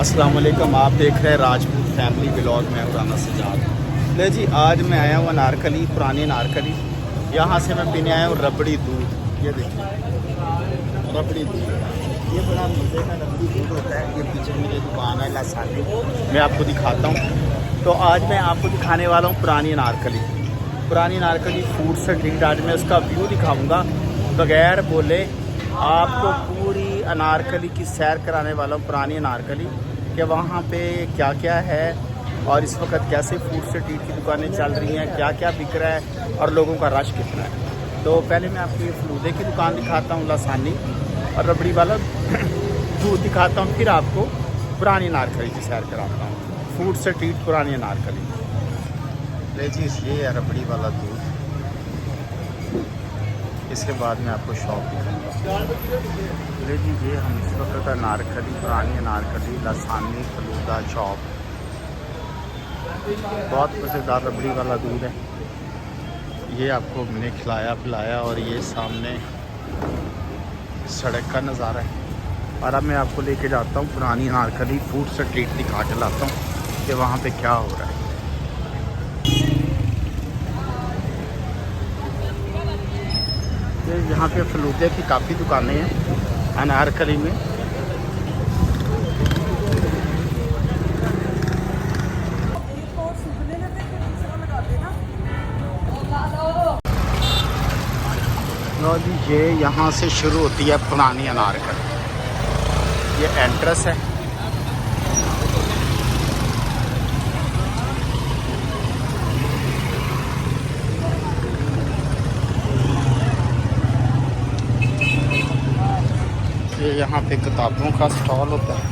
अस्सलाम वालेकुम। आप देख रहे हैं राजपूत फैमिली ब्लॉग में राना सजाद। ले जी, आज मैं आया हूँ अनारकली, पुरानी अनारकली। यहाँ से मैं पीने आया हूँ रबड़ी दूध। ये देखिए रबड़ी दूध, ये बड़ा मज़े का रबड़ी दूध होता है। ये पीछे मेरी दुकान है लासानी, मैं आपको दिखाता हूँ। तो आज मैं आपको दिखाने वाला हूँ पुरानी अनारकली। पुरानी अनारकली फूड स्ट्रीट, आज मैं उसका व्यू दिखाऊँगा बगैर बोले। आपको पूरी अनारकली की सैर कराने वाला हूँ, पुरानी अनारकली कि वहाँ पे क्या क्या है और इस वक्त कैसे फूड स्ट्रीट की दुकानें चल रही हैं, क्या क्या बिक रहा है और लोगों का रश कितना है। तो पहले मैं आपको ये फलूदे की दुकान दिखाता हूँ लासानी, और रबड़ी वाला दूध दिखाता हूँ, फिर आपको पुरानी अनारकली की सैर कराता हूँ। फूड स्ट्रीट पुरानी अनारकली। ले जी, ये है रबड़ी वाला दूध। इसके बाद मैं आपको शॉप दिखाऊंगा। ले जी, ये हम इस वक्त अनारकली, पुरानी अनारकली लासानी फलूदा शॉप। बहुत मज़ेदार रबड़ी वाला दूध है। ये आपको मैंने खिलाया पिलाया, और ये सामने सड़क का नज़ारा है। और अब मैं आपको लेके जाता हूँ पुरानी अनारकली फूड स्ट्रीट दिखा के लाता हूँ कि वहाँ पे क्या हो रहा है। यहाँ पे फलूदे की काफ़ी दुकानें हैं अनारकली में। लो जी, ये यहाँ से शुरू होती है पुरानी अनारकली। ये एंट्रेंस है। ये यहाँ पे किताबों का स्टॉल होता है।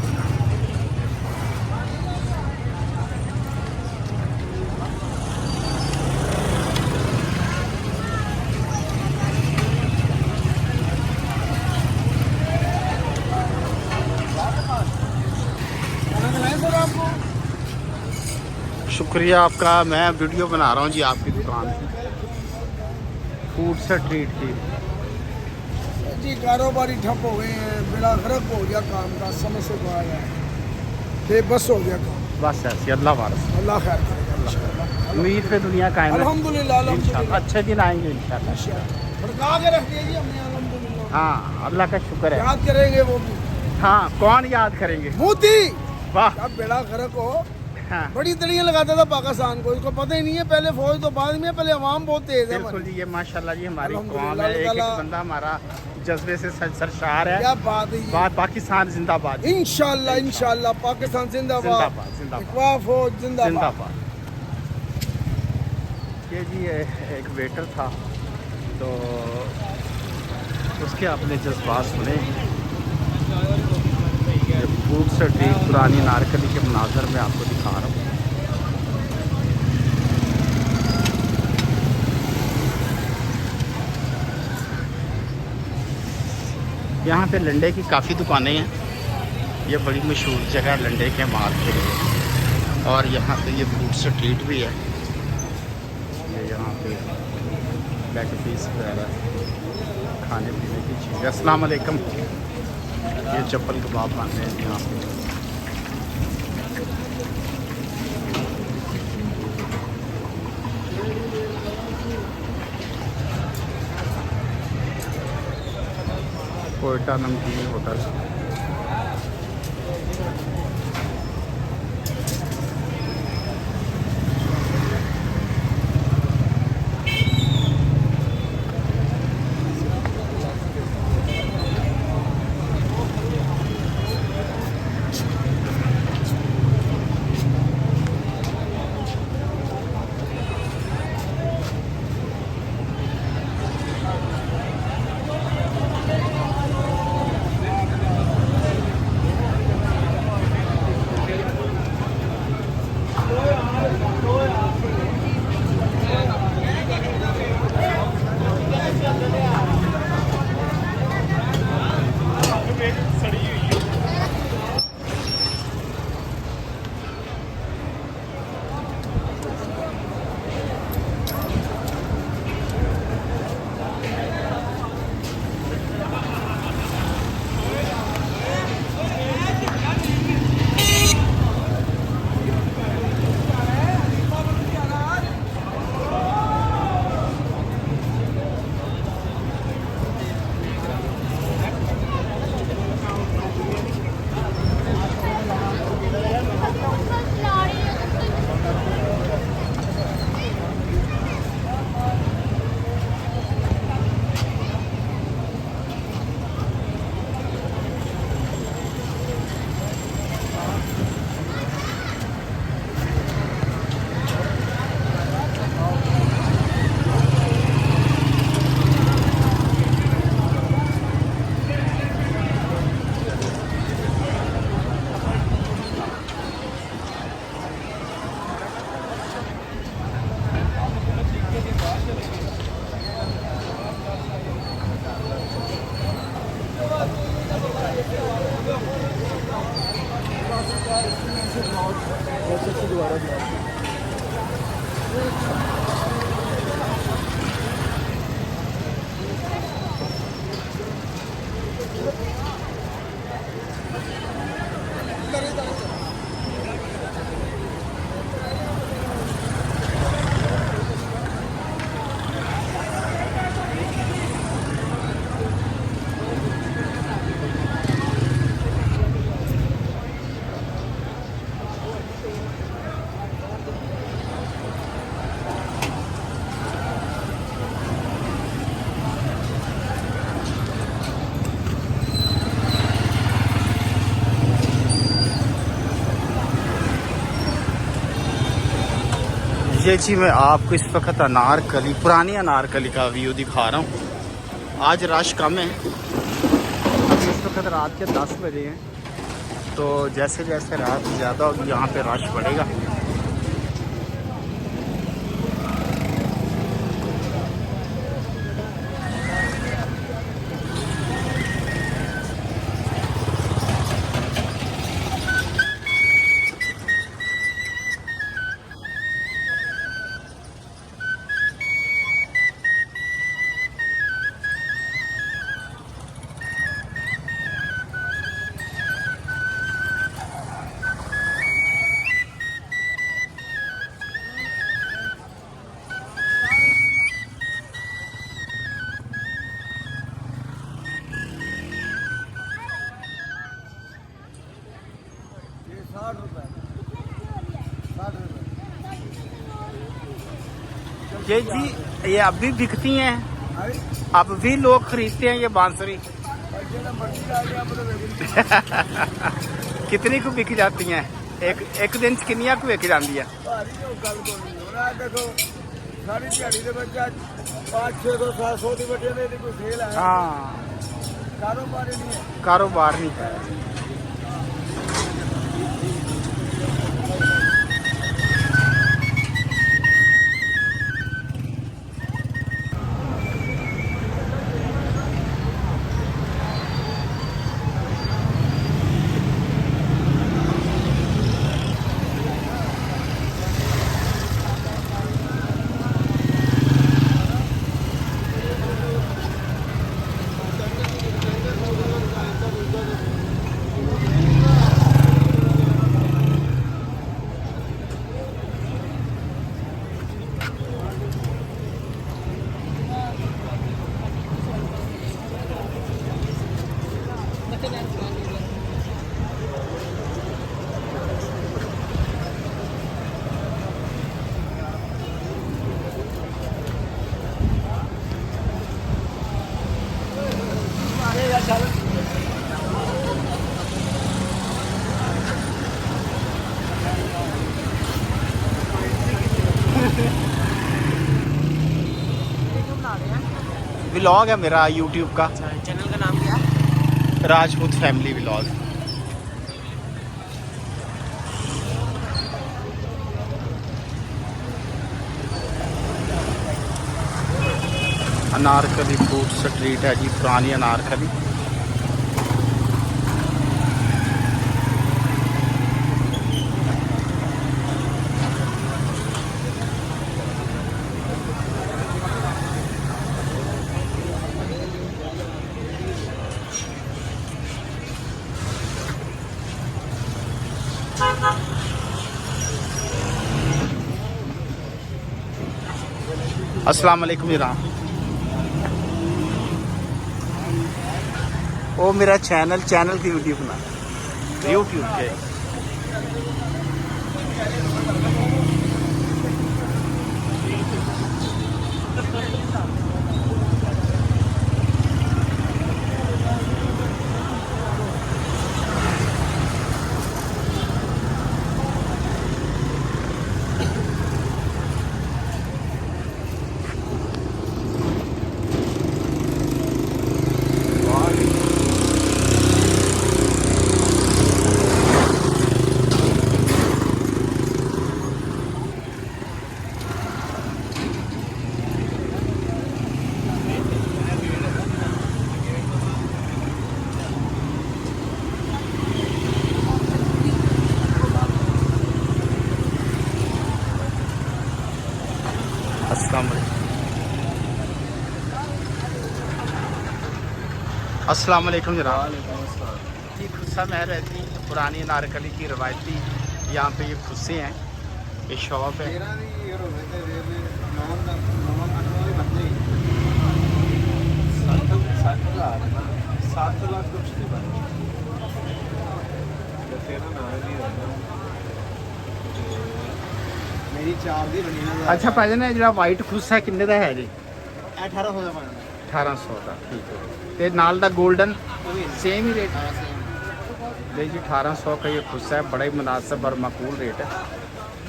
शुक्रिया आपका, मैं वीडियो बना रहा हूँ जी आपकी दुकान की, फूड स्ट्रीट की। जी कारोबारी ठप हो गए हैं, बेड़ा गर्क हो गया काम का, समझ से आया है, बस हो गया काम। बस ऐसे अल्लाह वारस, अल्लाह खैर करेगा। उम्मीद पे दुनिया कायम है। अल्हम्दुलिल्लाह इंशाल्लाह अच्छे दिन आएंगे इंशाल्लाह। भड़का के रख दिया जी हमने, अल्हम्दुलिल्लाह। हाँ, अल्लाह का शुक्र है। याद करेंगे वो भी। हाँ, कौन याद करेंगे। मोदी वाह। अब बेड़ा गर्क हो, हाँ, बड़ी तड़ियाँ लगाता था पाकिस्तान को, इसको पता ही नहीं है पहले फौज तो बाद में, पहले अवाम बहुत तेज है। बिल्कुल जी, ये माशाल्लाह जी हमारी कौम अल्हम्दुलिल्लाह, है। एक एक अल्लाह बंदा हमारा जज्बे से सरशार है। क्या बात है ये। बात पाकिस्तान जिंदाबाद। इंशाल्लाह इंशाल्लाह पाकिस्तान जिंदाबाद, जिंदाबाद जिंदाबाद इकवा फौज जिंदाबाद। जिंदाबाद। ये जी एक वेटर था, तो उसके अपने जज्बात सुने। फूड स्ट्रीट पुरानी अनारकली के मनाजर में आपको दिखा रहा हूँ। यहाँ पे लंडे की काफ़ी दुकानें हैं। ये बड़ी मशहूर जगह है लंडे के माल के लिए। और यहाँ पे ये फूड स्ट्रीट भी है। ये यहाँ पे लेग पीस वगैरह खाने पीने की चीज़। अस्सलाम वालेकुम। ये चप्पल कबाब खाने हैं यहाँ पे। कोयटा नमकीन होटल। ये जी मैं आपको इस वक्त अनारकली, पुरानी अनारकली का व्यू दिखा रहा हूँ। आज रश कम है, अभी इस वक्त रात के 10 बजे हैं, तो जैसे जैसे रात ज़्यादा होगी यहाँ पे रश बढ़ेगा। ये 60 रुपए। ये जी ये अभी बिकती हैं, अब भी लोग खरीदते हैं ये बांसुरी। कितनी को बिक जाती हैं? एक दिन च किन्नियां को बिक जाती है? देखो सारी दिहाड़ी के बच्चा 500 700 की बच्चे ने कोई सेल है। हाँ, कारोबार ही नहीं है। कारोबार नहीं है। व्लॉग है मेरा यूट्यूब का। चैनल का नाम क्या है? Rajput family vlog. Anarkali food street है जी, पुरानी अनारकली। अस्सलाम वालेकुम जनाब। वो मेरा चैनल की वीडियो बना यूट्यूब के। अस्सलाम वालेकुम जनाब जी। खुस्सा में रहती पुरानी अनारकली की रवायती यहाँ पे ये खुस्से हैं, ये शॉप है। मेरी 4 दी बनी ना। अच्छा भाईजान ये जो वाइट खुस्सा है किन्ने का है जी? 1800 ਦਾ ਬਣਦਾ 1800 का, ठीक है। ਤੇ ਨਾਲ ਦਾ गोल्डन सेम ही रेट? जी जी 1800 का ये खुस्सा है, बड़ा ही मुनासिब और माकूल रेट है,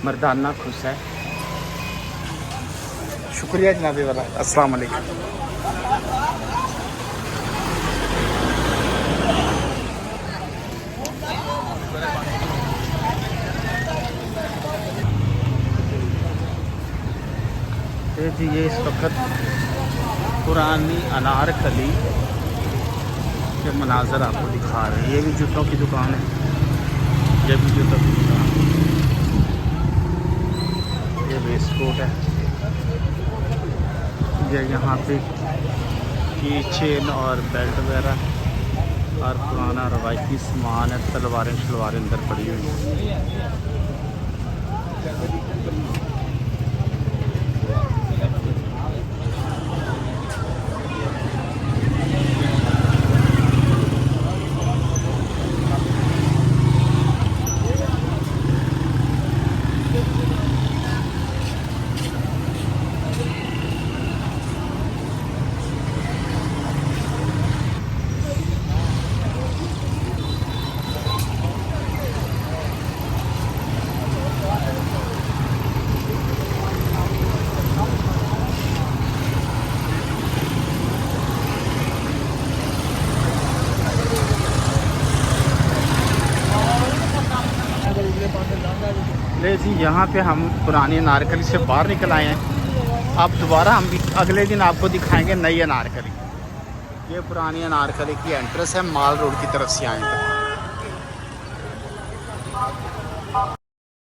मर्दाना खुस्सा है। शुक्रिया जनाबे वाला, अस्सलाम वालेकुम। जी ये इस वक्त पुरानी अनारकली के मनाजर आपको दिखा रहे हैं। ये भी जूतों की दुकान है, ये भी जूतों की दुकान है। ये वेस्ट कोट है, ये यहाँ पे की चेन और बेल्ट वगैरह और पुराना रवायती सामान है। तलवारें शलवारें अंदर पड़ी हुई हैं। ले जी यहाँ पे हम पुरानी अनारकली से बाहर निकल आए हैं। अब दोबारा हम भी अगले दिन आपको दिखाएंगे नई अनारकली। ये पुरानी अनारकली की एंट्रेंस है, माल रोड की तरफ से आए तो